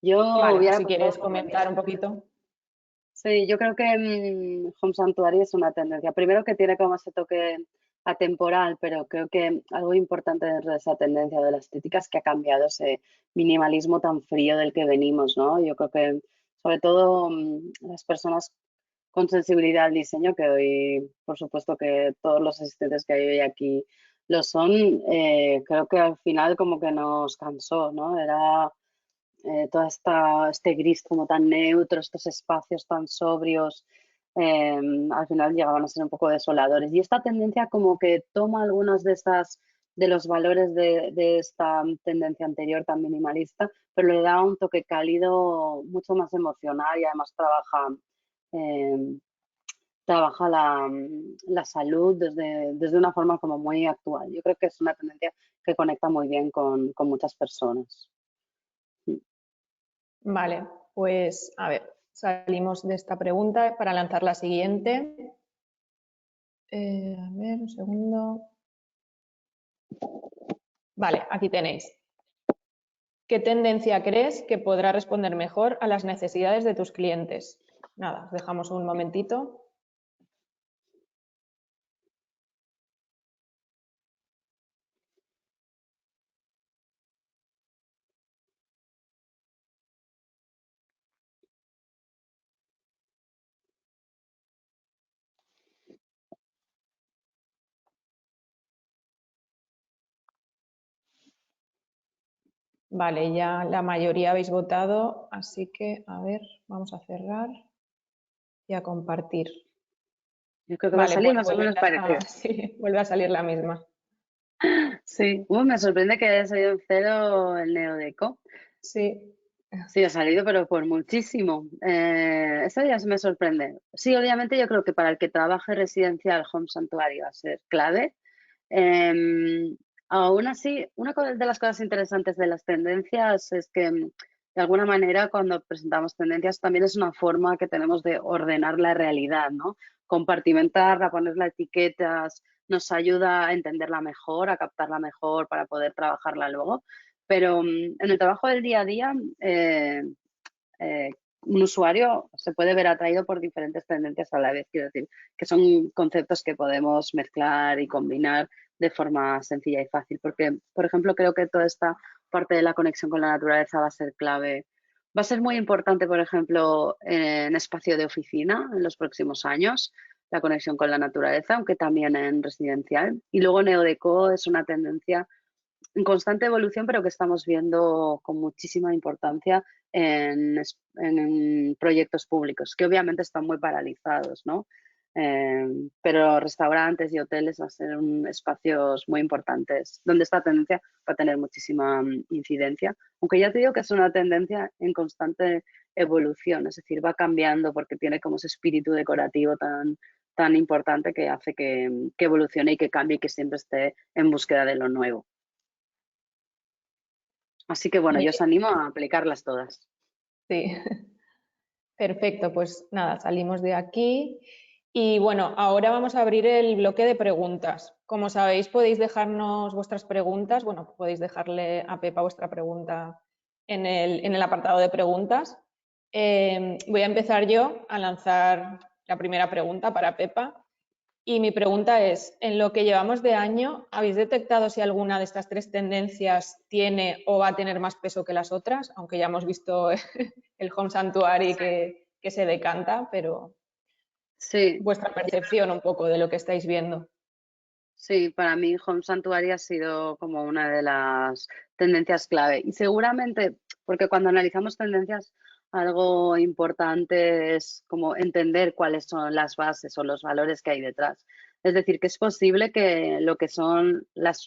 Yo Vale, voy pues a... si quieres comentar un poquito. Sí, yo creo que Home Sanctuary es una tendencia. Primero, que tiene como ese toque atemporal, pero creo que algo importante dentro de esa tendencia de la estética es que ha cambiado ese minimalismo tan frío del que venimos, ¿no? Yo creo que sobre todo las personas con sensibilidad al diseño, que hoy, por supuesto que todos los asistentes que hay hoy aquí lo son, creo que al final como que nos cansó, ¿no? Era todo este gris como tan neutro, estos espacios tan sobrios, al final llegaban a ser un poco desoladores. Y esta tendencia como que toma algunas de estas de los valores de esta tendencia anterior tan minimalista, pero le da un toque cálido mucho más emocional y además eh, trabaja la salud desde una forma como muy actual. Yo creo que es una tendencia que conecta muy bien con muchas personas. Vale, pues a ver, salimos de esta pregunta para lanzar la siguiente. A ver, un segundo. Vale, aquí tenéis. ¿Qué tendencia crees que podrá responder mejor a las necesidades de tus clientes? Nada, os dejamos un momentito. Vale, ya la mayoría habéis votado, así que, a ver, vamos a cerrar y a compartir. Yo creo que va a Vale, salir pues más o menos parecido. sí, vuelve a salir la misma. Sí, me sorprende que haya salido en cero el Neodeco. Sí, Sí, ha salido, pero por muchísimo. Eso ya se me sorprende. Sí, obviamente yo creo que para el que trabaje residencial, Home Sanctuary va a ser clave. Aún así, de las cosas interesantes de las tendencias es que, de alguna manera, cuando presentamos tendencias, también es una forma que tenemos de ordenar la realidad, ¿no? Compartimentarla, ponerla etiquetas, nos ayuda a entenderla mejor, a captarla mejor para poder trabajarla luego. Pero en el trabajo del día a día, eh, eh, un usuario se puede ver atraído por diferentes tendencias a la vez. Quiero decir, que son conceptos que podemos mezclar y combinar de forma sencilla y fácil. Porque, por ejemplo, creo que toda esta parte de la conexión con la naturaleza va a ser clave. Va a ser muy importante, por ejemplo, en espacio de oficina en los próximos años, la conexión con la naturaleza, aunque también en residencial. Y luego Neodeco es una tendencia en constante evolución, pero que estamos viendo con muchísima importancia en proyectos públicos, que obviamente están muy paralizados, ¿no? Pero restaurantes y hoteles van a ser espacios muy importantes, donde esta tendencia va a tener muchísima incidencia, aunque ya te digo que es una tendencia en constante evolución, es decir, va cambiando porque tiene como ese espíritu decorativo tan importante que hace que evolucione y que cambie y que siempre esté en búsqueda de lo nuevo. Así que bueno, muy yo os animo a aplicarlas todas. sí. Perfecto, pues nada, salimos de aquí. Y bueno, ahora vamos a abrir el bloque de preguntas. Como sabéis, podéis dejarnos vuestras preguntas. Bueno, podéis dejarle a Pepa vuestra pregunta en el apartado de preguntas. Voy a empezar yo a lanzar la primera pregunta para Pepa. Y mi pregunta es, en lo que llevamos de año, ¿habéis detectado si alguna de estas tres tendencias tiene o va a tener más peso que las otras? Aunque ya hemos visto el Home Sanctuary que se decanta, pero Sí, vuestra percepción un poco de lo que estáis viendo. sí, para mí Home Sanctuary ha sido como una de las tendencias clave. Y seguramente, porque cuando analizamos tendencias, algo importante es como entender cuáles son las bases o los valores que hay detrás. Es decir, que es posible que lo que son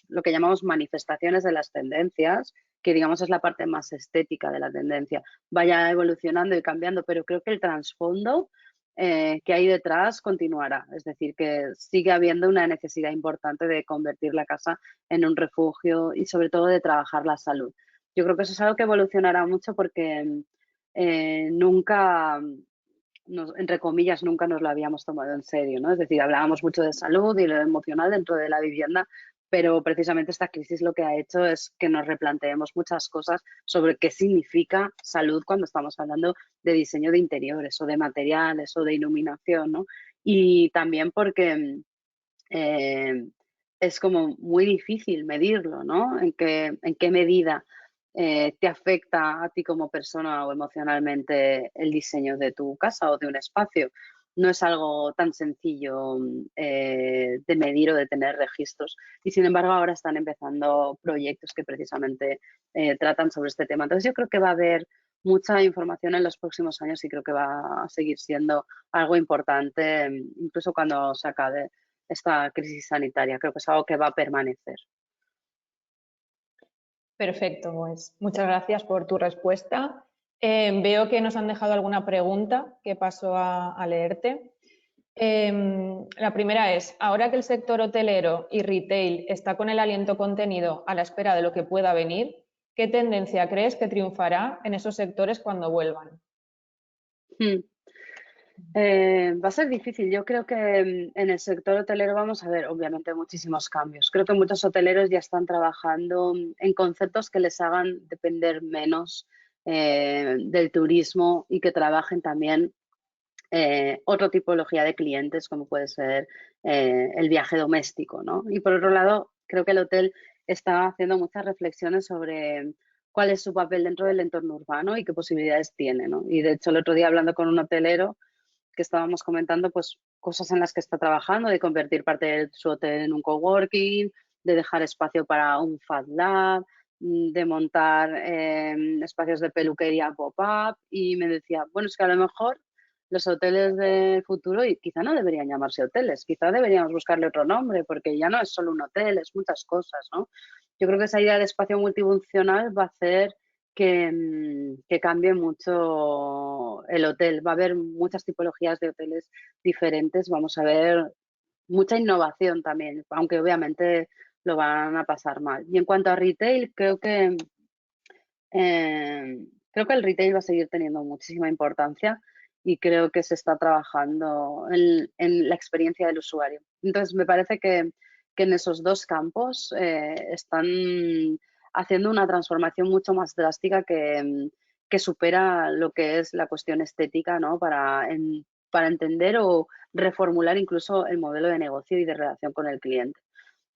lo que llamamos manifestaciones de las tendencias, que digamos es la parte más estética de la tendencia, vaya evolucionando y cambiando, pero creo que el trasfondo que hay detrás continuará. Es decir, que sigue habiendo una necesidad importante de convertir la casa en un refugio y sobre todo de trabajar la salud. Yo creo que eso es algo que evolucionará mucho porque nunca, entre comillas, nunca nos lo habíamos tomado en serio, ¿no? Es decir, hablábamos mucho de salud y lo emocional dentro de la vivienda, pero precisamente esta crisis lo que ha hecho es que nos replanteemos muchas cosas sobre qué significa salud cuando estamos hablando de diseño de interiores o de materiales o de iluminación, ¿no? Y también porque eh, es como muy difícil medirlo, ¿no? En qué medida te afecta a ti como persona o emocionalmente el diseño de tu casa o de un espacio. No es algo tan sencillo de medir o de tener registros. Y sin embargo, ahora están empezando proyectos que precisamente tratan sobre este tema. Entonces, yo creo que va a haber mucha información en los próximos años y creo que va a seguir siendo algo importante, incluso cuando se acabe esta crisis sanitaria. Creo que es algo que va a permanecer. Perfecto, pues muchas gracias por tu respuesta. Veo que nos han dejado alguna pregunta que paso a leerte. La primera es, ahora que el sector hotelero y retail está con el aliento contenido a la espera de lo que pueda venir, ¿qué tendencia crees que triunfará en esos sectores cuando vuelvan? Mm. Va a ser difícil. Yo creo que en el sector hotelero vamos a ver, obviamente, muchísimos cambios. Creo que muchos hoteleros ya están trabajando en conceptos que les hagan depender menos del turismo y que trabajen también otra tipología de clientes, como puede ser el viaje doméstico, ¿no? Y por otro lado, creo que el hotel está haciendo muchas reflexiones sobre cuál es su papel dentro del entorno urbano y qué posibilidades tiene, ¿no? Y de hecho, el otro día hablando con un hotelero, que estábamos comentando, pues cosas en las que está trabajando, de convertir parte de su hotel en un coworking, de dejar espacio para un Fab Lab, de montar espacios de peluquería pop-up, y me decía, bueno, es que a lo mejor los hoteles del futuro y quizá no deberían llamarse hoteles, quizá deberíamos buscarle otro nombre, porque ya no es solo un hotel, es muchas cosas, ¿no? Yo creo que esa idea de espacio multifuncional va a hacer que cambie mucho el hotel. Va a haber muchas tipologías de hoteles diferentes, vamos a ver mucha innovación también, aunque obviamente lo van a pasar mal. Y en cuanto a retail, creo que el retail va a seguir teniendo muchísima importancia y creo que se está trabajando en la experiencia del usuario. Entonces, me parece que en esos dos campos están haciendo una transformación mucho más drástica que supera lo que es la cuestión estética, ¿no? Para entender o reformular incluso el modelo de negocio y de relación con el cliente.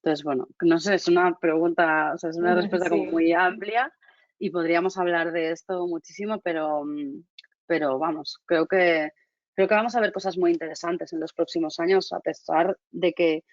Entonces, bueno, no sé, es una pregunta, o sea, es una respuesta como Sí. muy amplia y podríamos hablar de esto muchísimo, pero vamos, creo que vamos a ver cosas muy interesantes en los próximos años, a pesar de que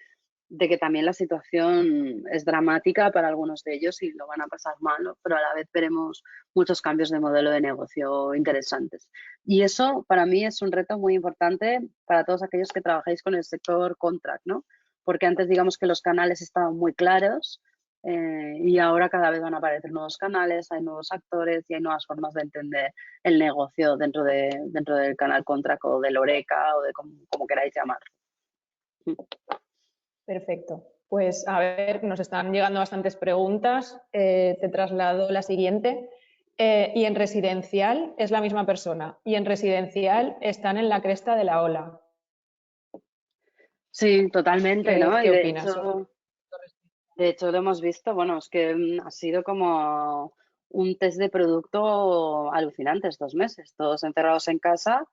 también la situación es dramática para algunos de ellos y lo van a pasar mal, ¿no? Pero a la vez veremos muchos cambios de modelo de negocio interesantes. Y eso para mí es un reto muy importante para todos aquellos que trabajáis con el sector contract, ¿no? Porque antes digamos que los canales estaban muy claros y ahora cada vez van a aparecer nuevos canales, hay nuevos actores y hay nuevas formas de entender el negocio dentro del canal contract o del Oreca o de como queráis llamarlo. Perfecto. Pues a ver, nos están llegando bastantes preguntas. Te traslado la siguiente. Y en residencial es la misma persona. Y en residencial están en la cresta de la ola. Sí, totalmente, ¿Qué, ¿no? Y qué opinas sobre de hecho lo hemos visto, bueno, es que ha sido como un test de producto alucinante estos meses, todos encerrados en casa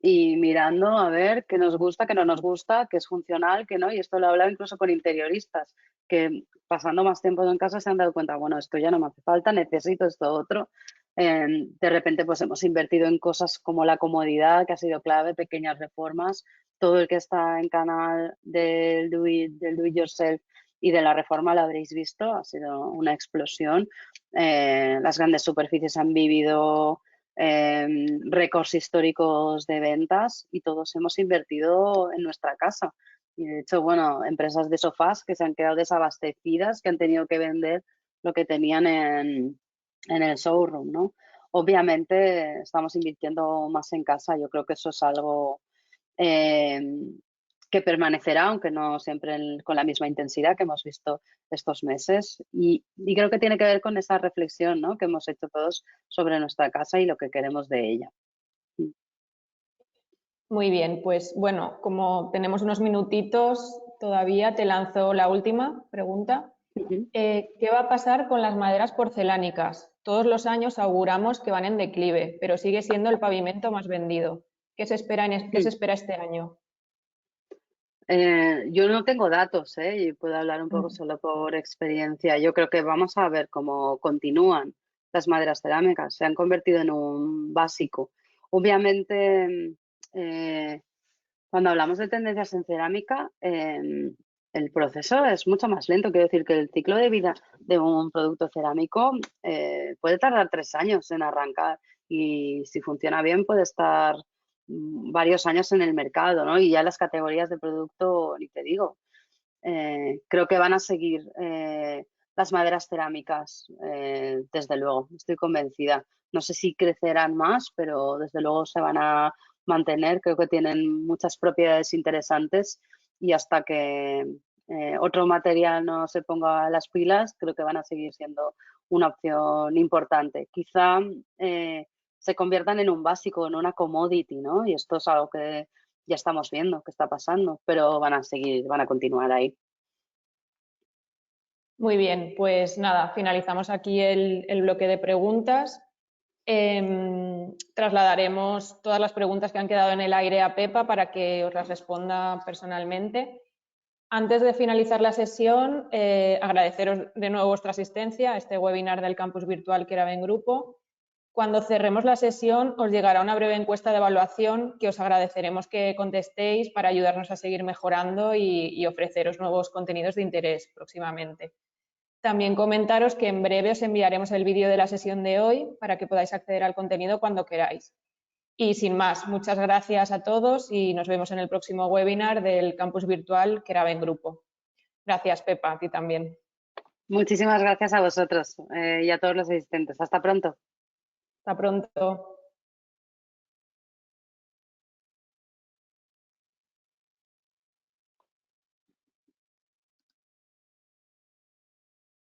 y mirando a ver qué nos gusta, qué no nos gusta, qué es funcional, qué no. Y esto lo he hablado incluso con interioristas, que pasando más tiempo en casa se han dado cuenta, bueno, esto ya no me hace falta, necesito esto otro. De repente pues hemos invertido en cosas como la comodidad, que ha sido clave, pequeñas reformas, todo el que está en canal del do it yourself y de la reforma lo habréis visto, ha sido una explosión. Las grandes superficies han vivido récords históricos de ventas y todos hemos invertido en nuestra casa. Y de hecho, bueno, empresas de sofás que se han quedado desabastecidas, que han tenido que vender lo que tenían en el showroom, ¿no? Obviamente estamos invirtiendo más en casa, yo creo que eso es algo eh, que permanecerá, aunque no siempre con la misma intensidad que hemos visto estos meses. Y creo que tiene que ver con esa reflexión, ¿no?, que hemos hecho todos sobre nuestra casa y lo que queremos de ella. Muy bien, pues bueno, como tenemos unos minutitos todavía, te lanzo la última pregunta. Ujú. ¿Qué va a pasar con las maderas porcelánicas? Todos los años auguramos que van en declive, pero sigue siendo el pavimento más vendido. ¿Qué se espera, qué se espera este año? Yo no tengo datos, ¿eh? Y puedo hablar un poco Mm. solo por experiencia. Yo creo que vamos a ver cómo continúan las maderas cerámicas. Se han convertido en un básico. Obviamente, eh, cuando hablamos de tendencias en cerámica, el proceso es mucho más lento. Quiero decir que el ciclo de vida de un producto cerámico puede tardar 3 años en arrancar y si funciona bien puede estar varios años en el mercado, ¿no? Y ya las categorías de producto, ni te digo. Creo que van a seguir las maderas cerámicas, desde luego, estoy convencida. No sé si crecerán más, pero desde luego se van a mantener. Creo que tienen muchas propiedades interesantes y hasta que otro material no se ponga las pilas, creo que van a seguir siendo una opción importante. Quizá se conviertan en un básico, en una commodity, ¿no? Y esto es algo que ya estamos viendo que está pasando, pero van a seguir, van a continuar ahí. Muy bien, pues nada, finalizamos aquí el bloque de preguntas. Trasladaremos todas las preguntas que han quedado en el aire a Pepa para que os las responda personalmente. Antes de finalizar la sesión, agradeceros de nuevo vuestra asistencia a este webinar del campus virtual Queraben Grupo. Cuando cerremos la sesión, os llegará una breve encuesta de evaluación que os agradeceremos que contestéis para ayudarnos a seguir mejorando y ofreceros nuevos contenidos de interés próximamente. También comentaros que en breve os enviaremos el vídeo de la sesión de hoy para que podáis acceder al contenido cuando queráis. Y sin más, muchas gracias a todos y nos vemos en el próximo webinar del campus virtual Queraben Grupo. Gracias, Pepa, a ti también. Muchísimas gracias a vosotros y a todos los asistentes. Hasta pronto. Hasta pronto.